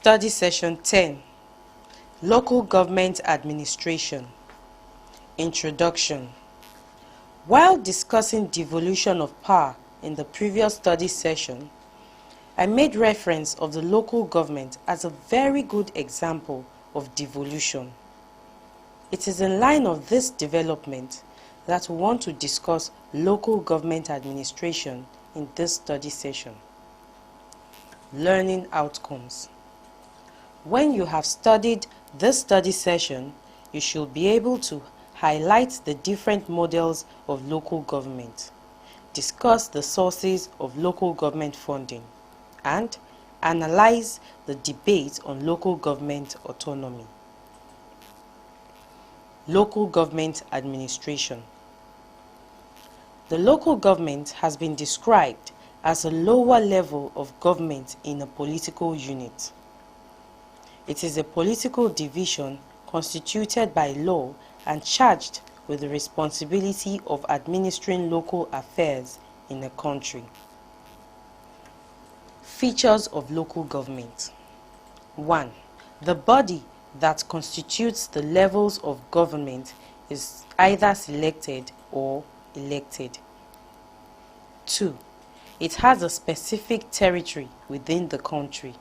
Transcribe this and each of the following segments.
Study Session 10, Local Government Administration. Introduction. While discussing devolution of power in the previous study session, I made reference of the local government as a very good example of devolution. It is in line of this development that we want to discuss local government administration in this study session. Learning outcomes. When you have studied this study session, you should be able to highlight the different models of local government, discuss the sources of local government funding, and analyze the debate on local government autonomy. Local government administration. The local government has been described as a lower level of government in a political unit. It is a political division constituted by law and charged with the responsibility of administering local affairs in a country. Features of local government. 1. The body that constitutes the levels of government is either selected or elected. 2. It has a specific territory within the country.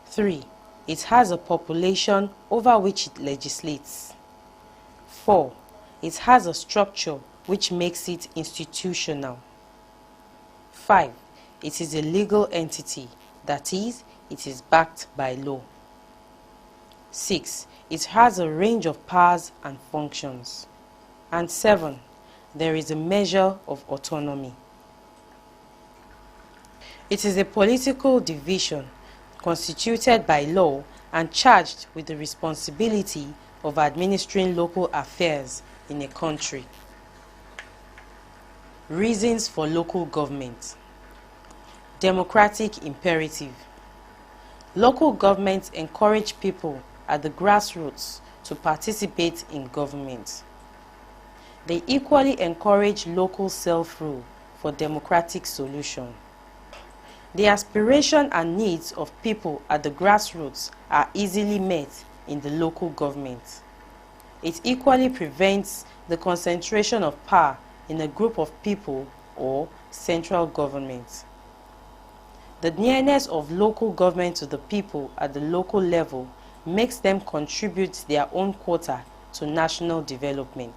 3. It has a population over which it legislates. 4. It has a structure which makes it institutional. 5. It is a legal entity, that is, it is backed by law. 6. It has a range of powers and functions. And 7. There is a measure of autonomy. It is a political division constituted by law and charged with the responsibility of administering local affairs in a country. Reasons for local government. Democratic imperative. Local governments encourage people at the grassroots to participate in government. They equally encourage local self-rule for democratic solution. The aspiration and needs of people at the grassroots are easily met in the local government. It equally prevents the concentration of power in a group of people or central government. The nearness of local government to the people at the local level makes them contribute their own quota to national development.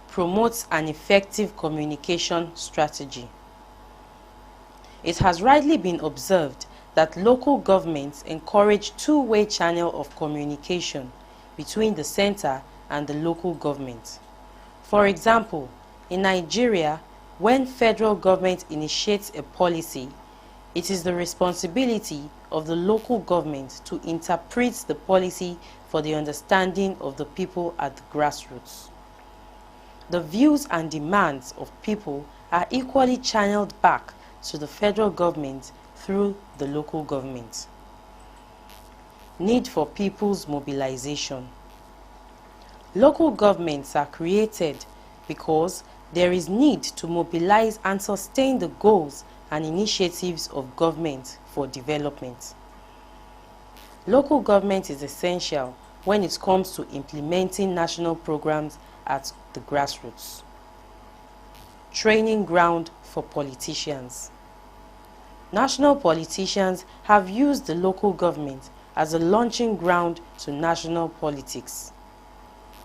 Promotes an effective communication strategy. It has rightly been observed that local governments encourage two-way channel of communication between the center and the local government. For example, in Nigeria, when federal government initiates a policy, it is the responsibility of the local government to interpret the policy for the understanding of the people at the grassroots. The views and demands of people are equally channeled back to the federal government through the local government. Need for people's mobilization. Local governments are created because there is need to mobilize and sustain the goals and initiatives of government for development. Local government is essential when it comes to implementing national programs at the grassroots. Training ground for politicians. National politicians have used the local government as a launching ground to national politics.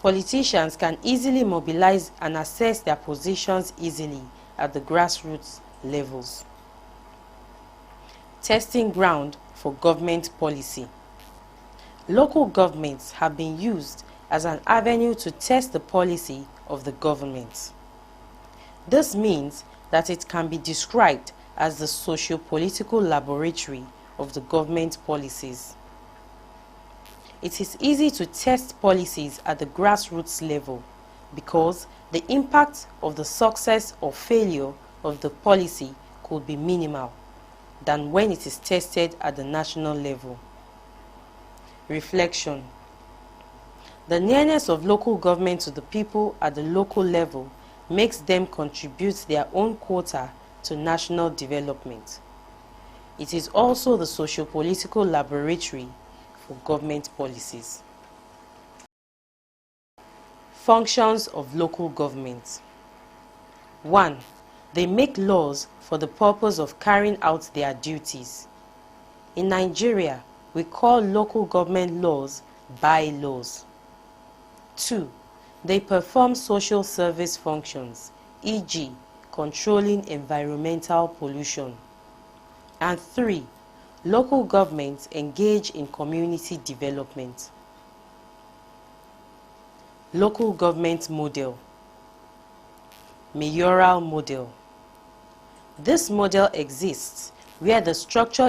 Politicians can easily mobilize and assess their positions easily at the grassroots levels. Testing ground for government policy. Local governments have been used as an avenue to test the policy of the government. This means that it can be described as the socio-political laboratory of the government policies. It is easy to test policies at the grassroots level because the impact of the success or failure of the policy could be minimal than when it is tested at the national level. Reflection. The nearness of local government to the people at the local level makes them contribute their own quota to national development. It is also the socio-political laboratory for government policies. Functions of local government. 1. They make laws for the purpose of carrying out their duties. In Nigeria, we call local government laws bylaws. 2. They perform social service functions, e.g., controlling environmental pollution. And 3. Local governments engage in community development. Local government model. Mayoral model. This model exists where the structure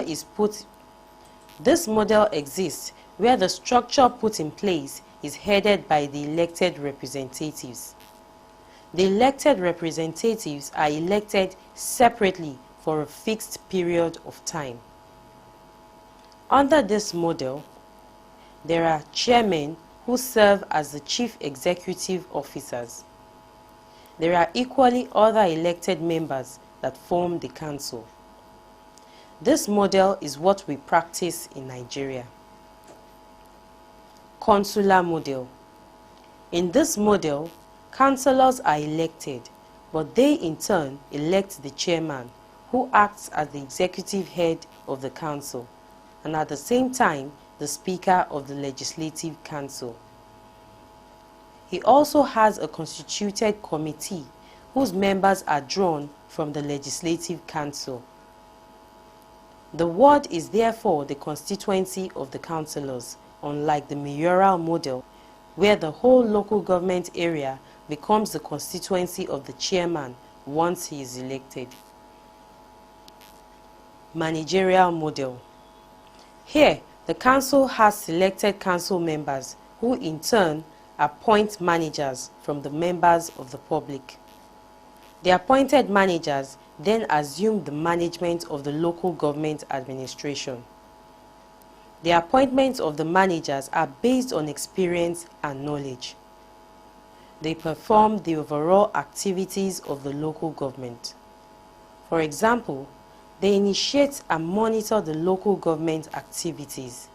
put in place is headed by the elected representatives. The elected representatives are elected separately for a fixed period of time. Under this model, there are chairmen who serve as the chief executive officers. There are equally other elected members that form the council. This model is what we practice in Nigeria. Consular model. In this model, councillors are elected, but they in turn elect the chairman, who acts as the executive head of the council, and at the same time the Speaker of the Legislative Council. He also has a constituted committee whose members are drawn from the Legislative Council. The ward is therefore the constituency of the councillors, unlike the mayoral model, where the whole local government area becomes the constituency of the chairman once he is elected. Managerial model. Here, the council has selected council members who in turn appoint managers from the members of the public. The appointed managers then assume the management of the local government administration. The appointments of the managers are based on experience and knowledge. They perform the overall activities of the local government. For example, they initiate and monitor the local government activities.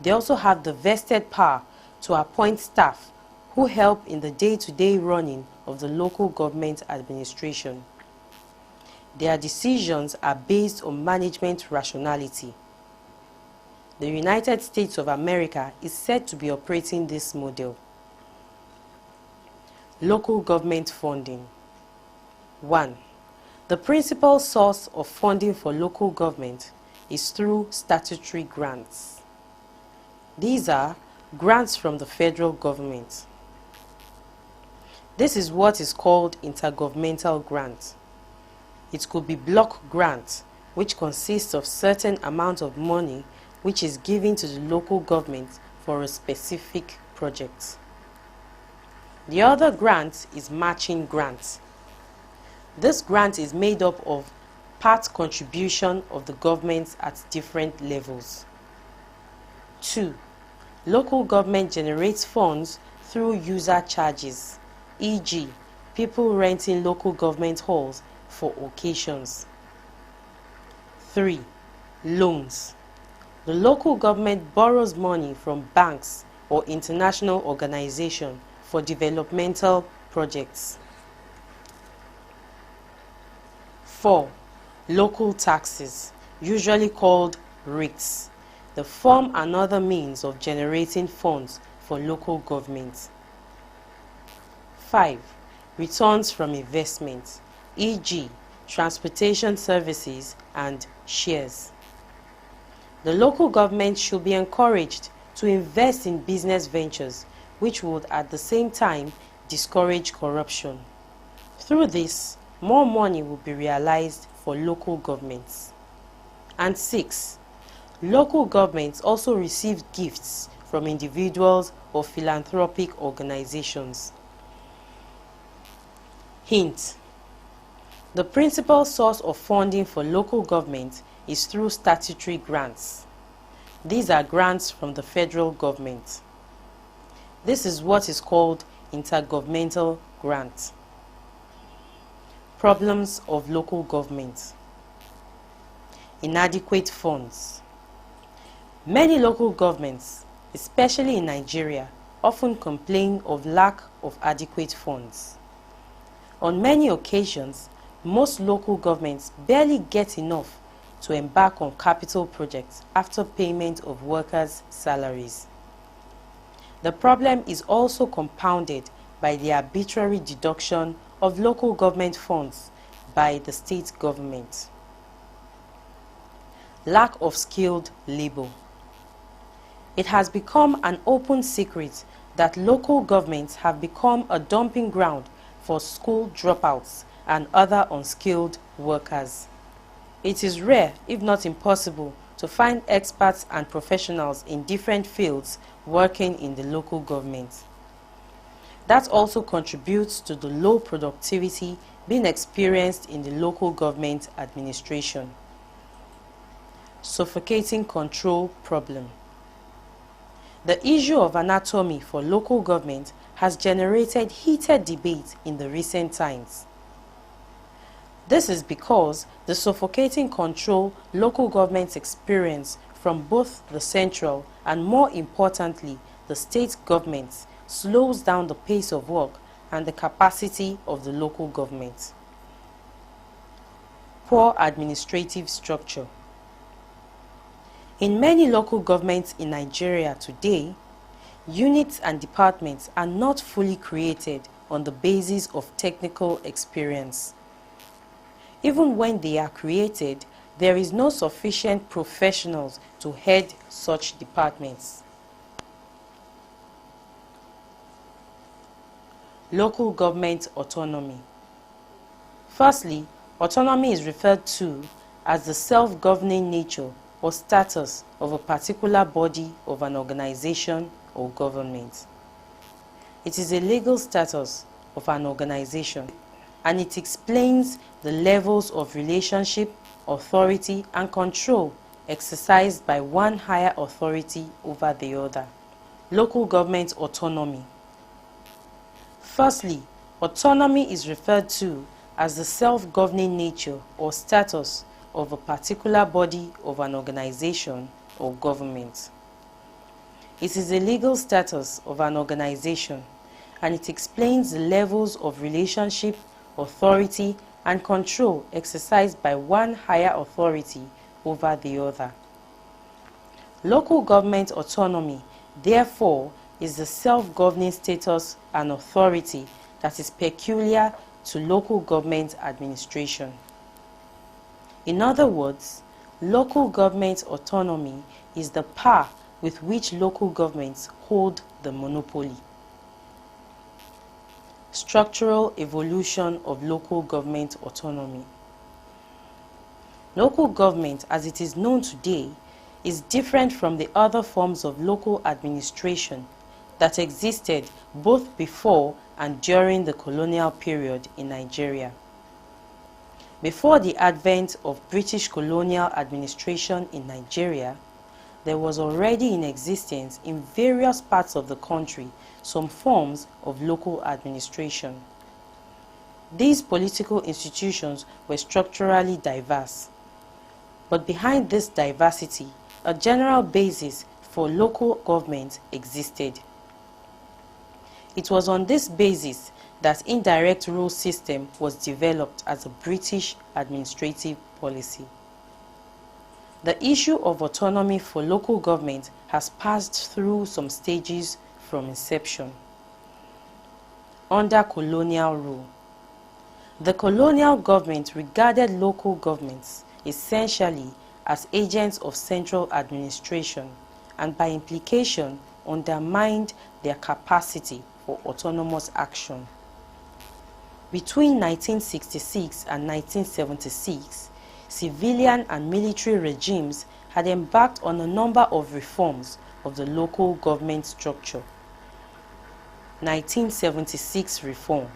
They also have the vested power to appoint staff who help in the day-to-day running of the local government administration. Their decisions are based on management rationality. The United States of America is said to be operating this model. Local government funding. 1. The principal source of funding for local government is through statutory grants. These are grants from the federal government. This is what is called intergovernmental grant. It could be block grant, which consists of certain amount of money which is given to the local government for a specific project. The other grant is matching grant. This grant is made up of part contribution of the governments at different levels. 2. Local government generates funds through user charges, e.g., people renting local government halls for occasions. 3. Loans. The local government borrows money from banks or international organizations for developmental projects. 4. Local taxes, usually called rates. They form another means of generating funds for local governments. 5. Returns from investments, e.g., transportation services and shares. The local government should be encouraged to invest in business ventures which would at the same time discourage corruption. Through this, more money will be realized for local governments. And 6. Local governments also receive gifts from individuals or philanthropic organizations. Hint: the principal source of funding for local government is through statutory grants. These are grants from the federal government. This is what is called intergovernmental grant. Problems of local government. Inadequate funds. Many local governments, especially in Nigeria, often complain of lack of adequate funds. On many occasions, most local governments barely get enough to embark on capital projects after payment of workers' salaries. The problem is also compounded by the arbitrary deduction of local government funds by the state government. Lack of skilled labor. It has become an open secret that local governments have become a dumping ground for school dropouts and other unskilled workers. It is rare, if not impossible, to find experts and professionals in different fields working in the local government. That also contributes to the low productivity being experienced in the local government administration. Suffocating control problem. The issue of anatomy for local government has generated heated debate in the recent times. This is because the suffocating control local governments experience from both the central and, more importantly, the state governments slows down the pace of work and the capacity of the local government. Poor administrative structure. In many local governments in Nigeria today, units and departments are not fully created on the basis of technical experience. Even when they are created, there is no sufficient professionals to head such departments. Local government autonomy. Firstly, autonomy is referred to as the self-governing nature or status of a particular body of an organization or government. It is a legal status of an organization, and it explains the levels of relationship, authority, and control exercised by one higher authority over the other. Local government autonomy. Firstly, autonomy is referred to as the self-governing nature or status of a particular body of an organization or government. It is a legal status of an organization, and it explains the levels of relationship, authority, and control exercised by one higher authority over the other. Local government autonomy, therefore, is the self-governing status and authority that is peculiar to local government administration. In other words, local government autonomy is the power with which local governments hold the monopoly. Structural evolution of local government autonomy. Local government, as it is known today, is different from the other forms of local administration that existed both before and during the colonial period in Nigeria. Before the advent of British colonial administration in Nigeria, there was already in existence in various parts of the country some forms of local administration. These political institutions were structurally diverse, but behind this diversity, a general basis for local government existed. It was on this basis that indirect rule system was developed as a British administrative policy. The issue of autonomy for local government has passed through some stages from inception. Under colonial rule, the colonial government regarded local governments essentially as agents of central administration and by implication undermined their capacity for autonomous action. Between 1966 and 1976, civilian and military regimes had embarked on a number of reforms of the local government structure. 1976 reform.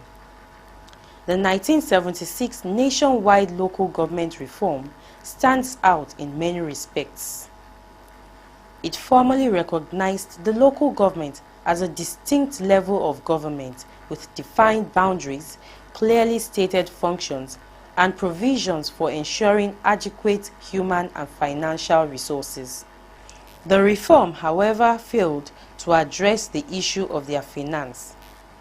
The 1976 nationwide local government reform stands out in many respects. It formally recognized the local government as a distinct level of government with defined boundaries, clearly stated functions, and provisions for ensuring adequate human and financial resources. The reform, however, failed to address the issue of their finance,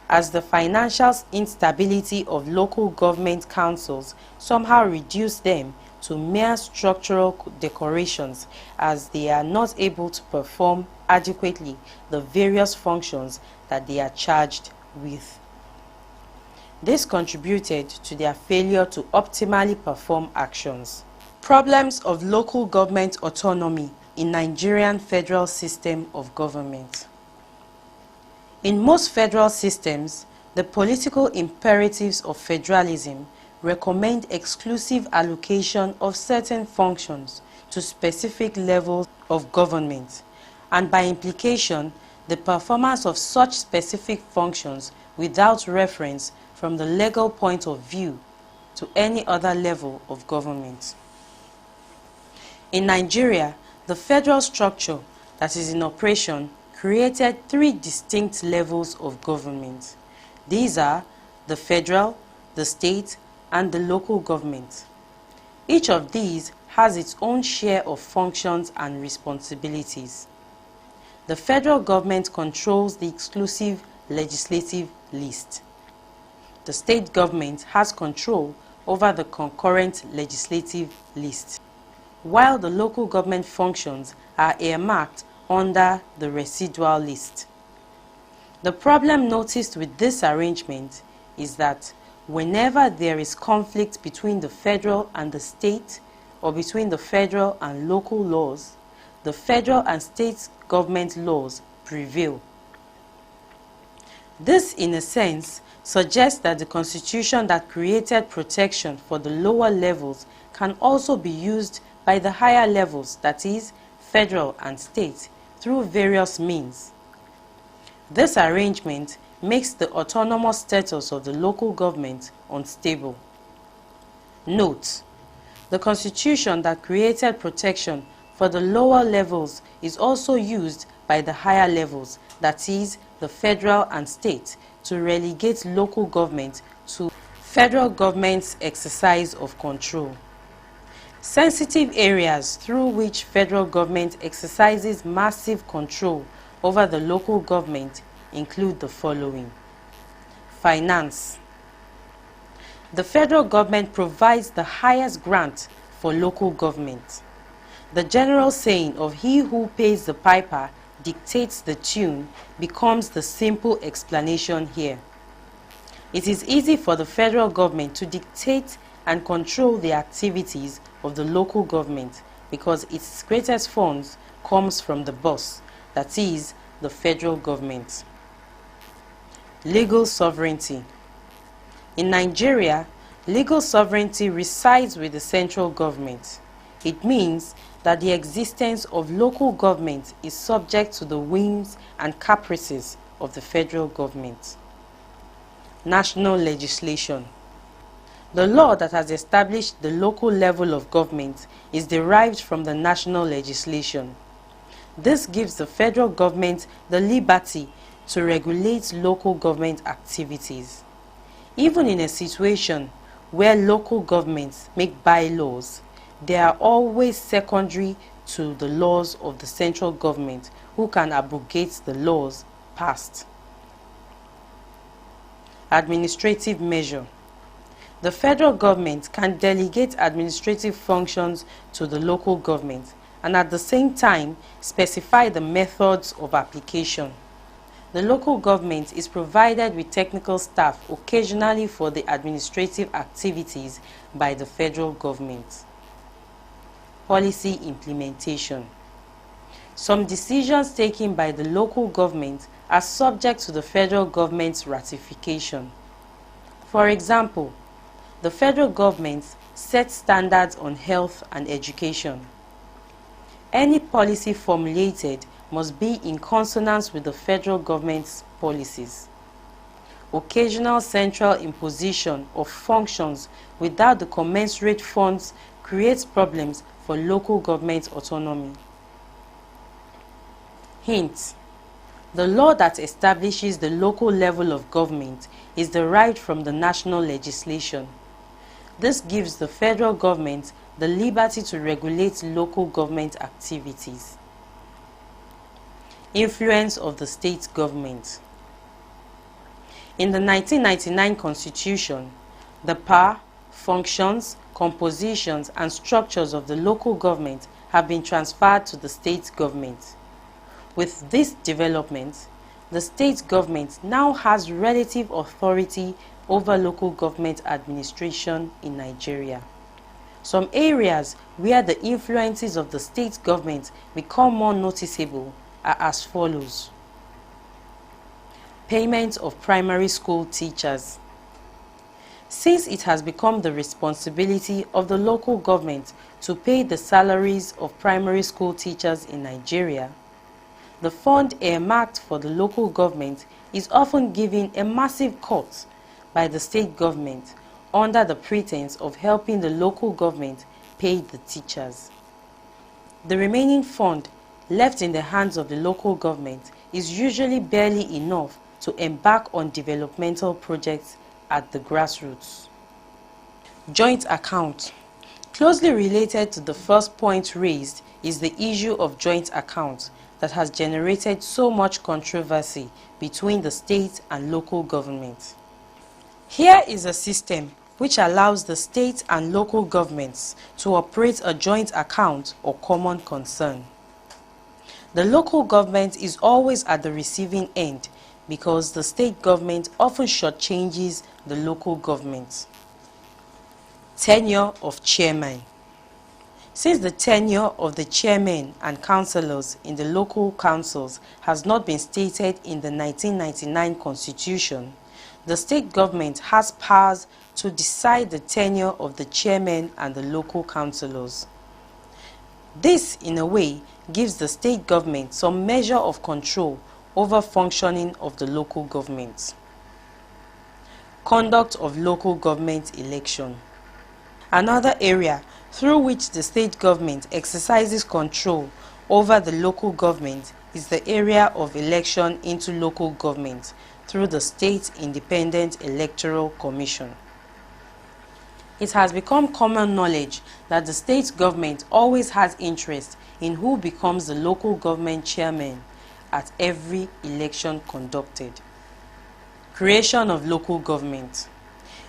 as the financial instability of local government councils somehow reduced them to mere structural decorations, as they are not able to perform adequately the various functions that they are charged with. This contributed to their failure to optimally perform actions. Problems of local government autonomy in Nigerian federal system of government. In most federal systems, the political imperatives of federalism recommend exclusive allocation of certain functions to specific levels of government, and by implication, the performance of such specific functions without reference from the legal point of view to any other level of government. In Nigeria, the federal structure that is in operation created three distinct levels of government. These are the federal, the state, and the local government. Each of these has its own share of functions and responsibilities. The federal government controls the exclusive legislative list. The state government has control over the concurrent legislative list, while the local government functions are earmarked under the residual list. The problem noticed with this arrangement is that whenever there is conflict between the federal and the state, or between the federal and local laws, the federal and state government laws prevail. This, in a sense, suggests that the constitution that created protection for the lower levels can also be used by the higher levels, that is, federal and state, through various means. This arrangement makes the autonomous status of the local government unstable. Note: the constitution that created protection for the lower levels is also used by the higher levels, that is, the federal and state, to relegate local government to federal government's exercise of control. Sensitive areas through which federal government exercises massive control over the local government include the following. Finance. The federal government provides the highest grant for local government. The general saying of "he who pays the piper dictates the tune" becomes the simple explanation here. It is easy for the federal government to dictate and control the activities of the local government because its greatest funds comes from the boss, that is, the federal government. Legal sovereignty. In Nigeria, legal sovereignty resides with the central government. It means that the existence of local government is subject to the whims and caprices of the federal government. National legislation. The law that has established the local level of government is derived from the national legislation. This gives the federal government the liberty to regulate local government activities. Even in a situation where local governments make bylaws, they are always secondary to the laws of the central government, who can abrogate the laws passed. Administrative measure. The federal government can delegate administrative functions to the local government and at the same time specify the methods of application. The local government is provided with technical staff occasionally for the administrative activities by the federal government. Policy implementation. Some decisions taken by the local government are subject to the federal government's ratification. For example, the federal government sets standards on health and education. Any policy formulated must be in consonance with the federal government's policies. Occasional central imposition of functions without the commensurate funds creates problems for local government autonomy. Hint: the law that establishes the local level of government is derived from the national legislation. This gives the federal government the liberty to regulate local government activities. Influence of the state government. In the 1999 Constitution, the power, functions, compositions, and structures of the local government have been transferred to the state government. With this development, the state government now has relative authority over local government administration in Nigeria. Some areas where the influences of the state government become more noticeable are as follows. Payment of primary school teachers. Since it has become the responsibility of the local government to pay the salaries of primary school teachers in Nigeria, the fund earmarked for the local government is often given a massive cut by the state government under the pretense of helping the local government pay the teachers. The remaining fund left in the hands of the local government is usually barely enough to embark on developmental projects at the grassroots. Joint account. Closely related to the first point raised is the issue of joint account that has generated so much controversy between the state and local government. Here is a system which allows the state and local governments to operate a joint account or common concern. The local government is always at the receiving end because the state government often shortchanges the local government. Tenure of chairman. Since the tenure of the chairmen and councillors in the local councils has not been stated in the 1999 Constitution, the state government has powers to decide the tenure of the chairmen and the local councillors. This, in a way, gives the state government some measure of control over functioning of the local government. Conduct of local government election. Another area through which the state government exercises control over the local government is the area of election into local government through the State Independent Electoral Commission. It has become common knowledge that the state government always has interest in who becomes the local government chairman at every election conducted. Creation of local government.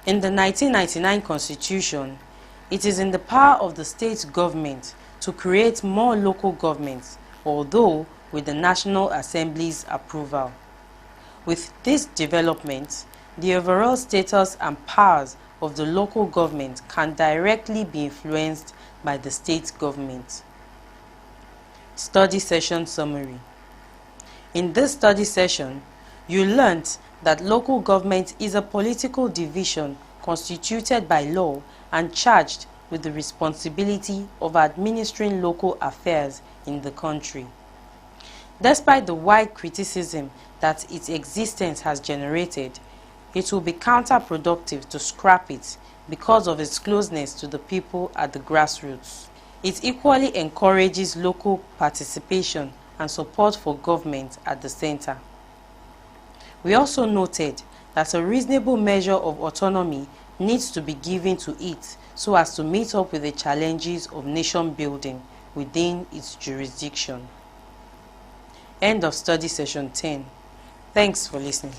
In the 1999 Constitution, it is in the power of the state government to create more local governments, although with the National Assembly's approval. With this development, the overall status and powers of the local government can directly be influenced by the state government. Study session summary. In this study session, you learnt that local government is a political division constituted by law and charged with the responsibility of administering local affairs in the country. Despite the wide criticism that its existence has generated, it will be counterproductive to scrap it because of its closeness to the people at the grassroots. It equally encourages local participation and support for government at the center. We also noted that a reasonable measure of autonomy needs to be given to it so as to meet up with the challenges of nation building within its jurisdiction. End of study session 10. Thanks for listening.